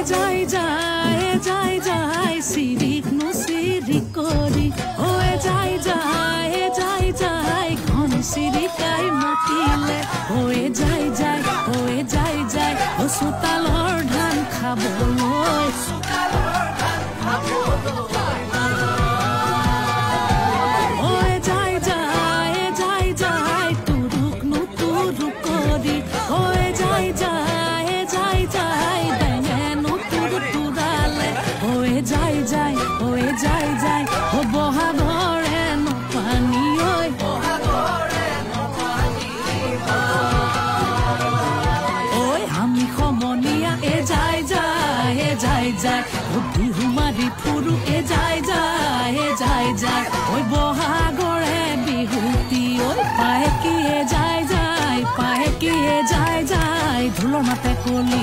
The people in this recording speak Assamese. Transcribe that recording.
যায় যায় সিৰিক নু সিৰিক কৰি ওয়ে যায় যায় ঘন সিৰিকাই মাতিলে ওয়ে যায় ও সুতালৰ ধান খাবলৈ যায় ও বহাগৰে নপানী ঐ ঐ আমি সমনীয়া যায় ও বিহু মাৰি ফুৰু যায় ঐ বহাগৰে বিহুতি ঐ পাহে কিয়ে যায় ঢোলৰ মাতে কলি